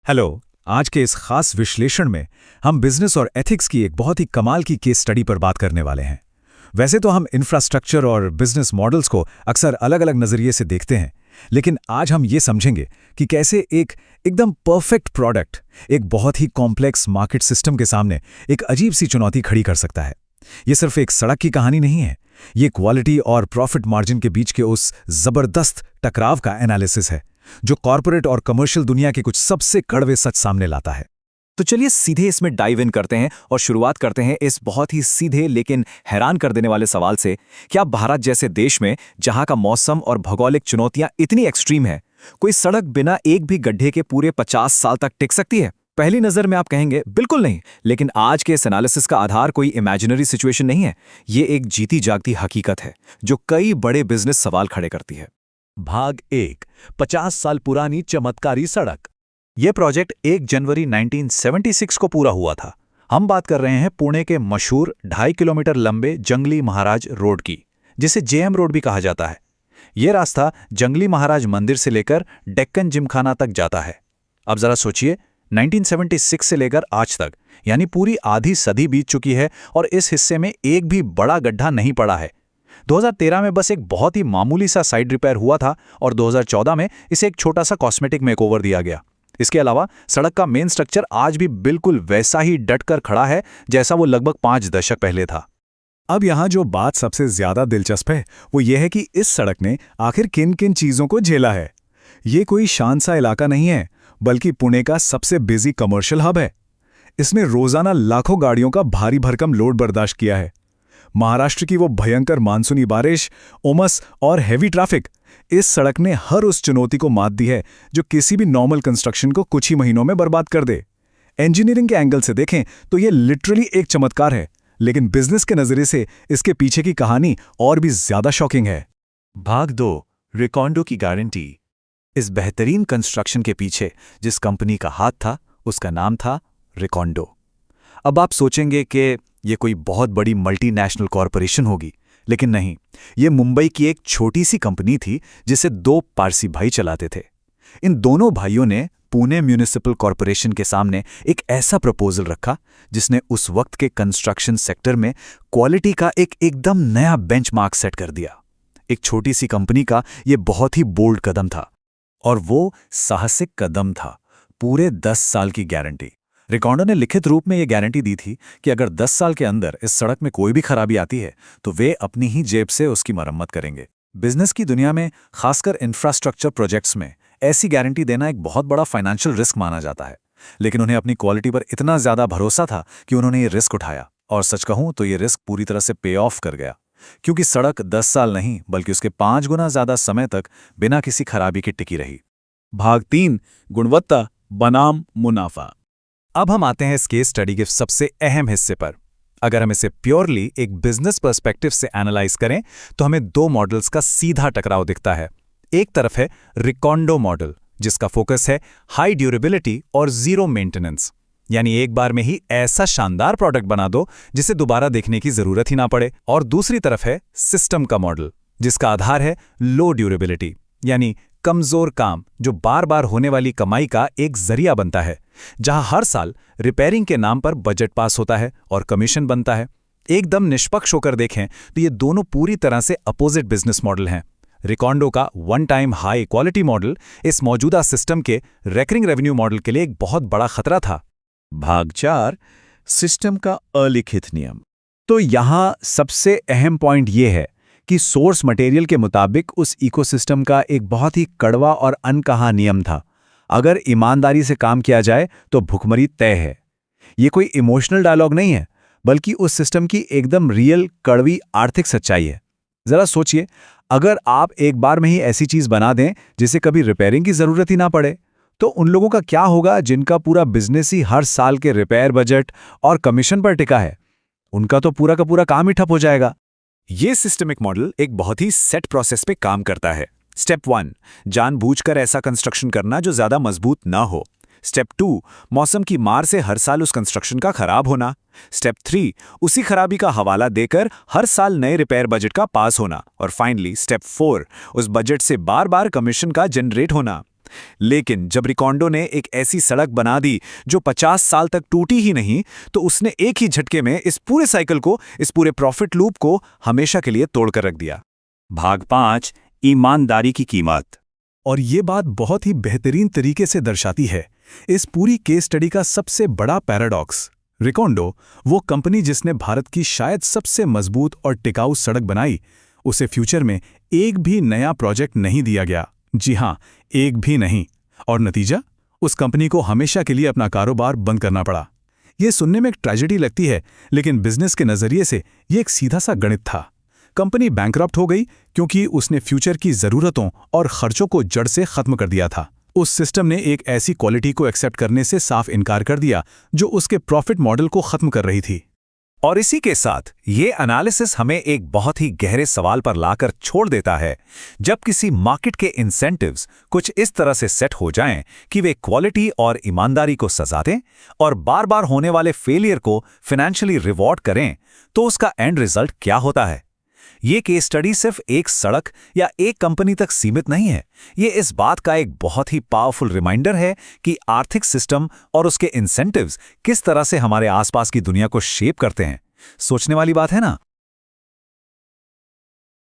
Hello. आज के इस खास विश्लेषण में हम बिजनेस और एथिक्स की एक बहुत ही कमाल की केस स्टडी पर बात करने वाले हैं। वैसे तो हम इंफ्रास्ट्रक्चर और बिजनेस मॉडल्स को अक्सर अलग-अलग नजरिए से देखते हैं, लेकिन आज हम ये समझेंगे कि कैसे एक एकदम परफेक्ट प्रोडक्ट एक बहुत ही कॉम्प्लेक्स मार्केट सिस्टम के सामने एक अजीब सी चुनौती खड़ी कर सकता है। ये सिर्फ एक सड़क की कहानी नहीं है, ये क्वालिटी और प्रॉफिट मार्जिन के बीच के उस जबरदस्त टकराव का एनालिसिस है जो कॉर्पोरेट और कमर्शियल दुनिया के कुछ सबसे कड़वे सच सामने लाता है। तो चलिए सीधे इसमें डाइव इन करते हैं और शुरुआत करते हैं इस बहुत ही सीधे लेकिन हैरान कर देने वाले सवाल से। क्या भारत जैसे देश में, जहां का मौसम और भौगोलिक चुनौतियां इतनी एक्सट्रीम है, कोई सड़क बिना एक भी गड्ढे के पूरे 50 साल तक टिक सकती है? पहली नजर में आप कहेंगे बिल्कुल नहीं, लेकिन आज के इस एनालिसिस का आधार कोई इमेजिनरी सिचुएशन नहीं है। ये एक जीती जागती हकीकत है जो कई बड़े बिजनेस सवाल खड़े करती है। भाग 1, 50 साल पुरानी चमत्कारी सड़क। यह प्रोजेक्ट 1 जनवरी 1976 को पूरा हुआ था। हम बात कर रहे हैं पुणे के मशहूर 2.5 किलोमीटर लंबे जंगली महाराज रोड की, जिसे जेएम रोड भी कहा जाता है। यह रास्ता जंगली महाराज मंदिर से लेकर डेक्कन जिमखाना तक जाता है। अब जरा सोचिए, 1976 से लेकर आज तक, यानी पूरी आधी सदी बीत चुकी है और इस हिस्से में एक भी बड़ा गड्ढा नहीं पड़ा है। 2013 में बस एक बहुत ही मामूली सा साइड रिपेयर हुआ था और 2014 में इसे एक छोटा सा कॉस्मेटिक मेकओवर दिया गया। इसके अलावा सड़क का मेन स्ट्रक्चर आज भी बिल्कुल वैसा ही डट कर खड़ा है जैसा वो लगभग 5 दशक पहले था। अब यहाँ जो बात सबसे ज्यादा दिलचस्प है वो ये है कि इस सड़क ने आखिर किन किन चीजों को झेला है। ये कोई शांत सा इलाका नहीं है, बल्कि पुणे का सबसे बिजी कमर्शियल हब है। इसने रोजाना लाखों गाड़ियों का भारी भरकम लोड बर्दाश्त किया है। महाराष्ट्र की वो भयंकर मानसूनी बारिश, उमस और हेवी ट्रैफिक, इस सड़क ने हर उस चुनौती को मात दी है जो किसी भी नॉर्मल कंस्ट्रक्शन को कुछ ही महीनों में बर्बाद कर दे। इंजीनियरिंग के एंगल से देखें तो ये लिटरली एक चमत्कार है, लेकिन बिजनेस के नजरिए से इसके पीछे की कहानी और भी ज्यादा शॉकिंग है। भाग 2, रिकॉन्डो की गारंटी। इस बेहतरीन कंस्ट्रक्शन के पीछे जिस कंपनी का हाथ था, उसका नाम था रिकॉन्डो। अब आप सोचेंगे कि ये कोई बहुत बड़ी मल्टीनेशनल कॉरपोरेशन होगी, लेकिन नहीं, ये मुंबई की एक छोटी सी कंपनी थी जिसे 2 पारसी भाई चलाते थे। इन दोनों भाइयों ने पुणे म्यूनिसिपल कॉरपोरेशन के सामने एक ऐसा प्रपोजल रखा जिसने उस वक्त के कंस्ट्रक्शन सेक्टर में क्वालिटी का एक एकदम नया बेंचमार्क सेट कर दिया। एक छोटी सी कंपनी का ये बहुत ही बोल्ड कदम था, और वो साहसिक कदम था पूरे 10 साल की गारंटी। रिकॉन्डो ने लिखित रूप में यह गारंटी दी थी कि अगर 10 साल के अंदर इस सड़क में कोई भी खराबी आती है तो वे अपनी ही जेब से उसकी मरम्मत करेंगे। बिजनेस की दुनिया में, खासकर इंफ्रास्ट्रक्चर प्रोजेक्ट्स में, ऐसी गारंटी देना एक बहुत बड़ा फाइनेंशियल रिस्क माना जाता है, लेकिन उन्हें अपनी क्वालिटी पर इतना ज्यादा भरोसा था कि उन्होंने ये रिस्क उठाया। और सच कहूं तो ये रिस्क पूरी तरह से पे ऑफ कर गया, क्योंकि सड़क 10 साल नहीं बल्कि उसके 5 गुना ज्यादा समय तक बिना किसी खराबी के टिकी रही। भाग 3, गुणवत्ता बनाम मुनाफा। अब हम आते हैं इस केस स्टडी के सबसे अहम हिस्से पर। अगर हम इसे प्योरली एक बिजनेस पर्सपेक्टिव से एनालाइज करें तो हमें 2 मॉडल्स का सीधा टकराव दिखता है। एक तरफ है रिकॉन्डो मॉडल, जिसका फोकस है हाई ड्यूरेबिलिटी और जीरो मेंटेनेंस, यानी एक बार में ही ऐसा शानदार प्रोडक्ट बना दो जिसे दोबारा देखने की जरूरत ही ना पड़े। और दूसरी तरफ है सिस्टम का मॉडल, जिसका आधार है लो ड्यूरेबिलिटी, यानी कमजोर काम जो बार बार होने वाली कमाई का एक जरिया बनता है, जहां हर साल रिपेयरिंग के नाम पर बजट पास होता है और कमीशन बनता है। एकदम निष्पक्ष होकर देखें तो ये दोनों पूरी तरह से अपोजिट बिजनेस मॉडल हैं। रिकॉन्डो का one time high quality model इस मौजूदा सिस्टम के रेकरिंग रेवेन्यू मॉडल के लिए एक बहुत बड़ा खतरा था। भाग 4, सिस्टम का अलिखित नियम। तो यहां सबसे अहम पॉइंट ये है कि सोर्स मटेरियल के मुताबिक उस इकोसिस्टम का एक बहुत ही कड़वा और अनकहा नियम था। अगर ईमानदारी से काम किया जाए तो भुखमरी तय है। ये कोई इमोशनल डायलॉग नहीं है, बल्कि उस सिस्टम की एकदम रियल कड़वी आर्थिक सच्चाई है। जरा सोचिए, अगर आप एक बार में ही ऐसी चीज बना दें जिसे कभी रिपेयरिंग की जरूरत ही ना पड़े, तो उन लोगों का क्या होगा जिनका पूरा बिजनेस ही हर साल के रिपेयर बजट और कमीशन पर टिका है? उनका तो पूरा का पूरा काम ही ठप हो जाएगा। ये सिस्टमिक मॉडल एक बहुत ही सेट प्रोसेस पे काम करता है। स्टेप 1, जानबूझकर ऐसा कंस्ट्रक्शन करना जो ज्यादा मजबूत ना हो। स्टेप 2, मौसम की मार से हर साल उस कंस्ट्रक्शन का खराब होना। स्टेप 3, उसी खराबी का हवाला देकर हर साल नए रिपेयर बजट का पास होना। और फाइनली स्टेप 4, उस बजट से बार बार कमीशन का जनरेट होना। लेकिन जब रिकॉन्डो ने एक ऐसी सड़क बना दी जो 50 साल तक टूटी ही नहीं, तो उसने एक ही झटके में इस पूरे साइकिल को, इस पूरे प्रॉफिट लूप को हमेशा के लिए तोड़कर रख दिया। भाग 5, ईमानदारी की कीमत। और ये बात बहुत ही बेहतरीन तरीके से दर्शाती है इस पूरी केस स्टडी का सबसे बड़ा पैराडॉक्स। रिकॉन्डो, वो कंपनी जिसने भारत की शायद सबसे मजबूत और टिकाऊ सड़क बनाई, उसे फ्यूचर में एक भी नया प्रोजेक्ट नहीं दिया गया। जी हां, एक भी नहीं। और नतीजा, उस कंपनी को हमेशा के लिए अपना कारोबार बंद करना पड़ा। ये सुनने में एक ट्रेजेडी लगती है, लेकिन बिजनेस के नजरिए से ये एक सीधा सा गणित था। कंपनी बैंकरप्ट हो गई क्योंकि उसने फ्यूचर की जरूरतों और खर्चों को जड़ से खत्म कर दिया था। उस सिस्टम ने एक ऐसी क्वालिटी को एक्सेप्ट करने से साफ इनकार कर दिया जो उसके प्रॉफिट मॉडल को खत्म कर रही थी। और इसी के साथ ये एनालिसिस हमें एक बहुत ही गहरे सवाल पर लाकर छोड़ देता है। जब किसी मार्केट के इंसेंटिव्स कुछ इस तरह से सेट हो जाएं कि वे क्वालिटी और ईमानदारी को सजा दें और बार बार होने वाले फेलियर को फाइनेंशियली रिवॉर्ड करें, तो उसका एंड रिजल्ट क्या होता है? ये केस स्टडी सिर्फ एक सड़क या एक कंपनी तक सीमित नहीं है। ये इस बात का एक बहुत ही पावरफुल रिमाइंडर है कि आर्थिक सिस्टम और उसके इंसेंटिव्स किस तरह से हमारे आसपास की दुनिया को शेप करते हैं। सोचने वाली बात है ना?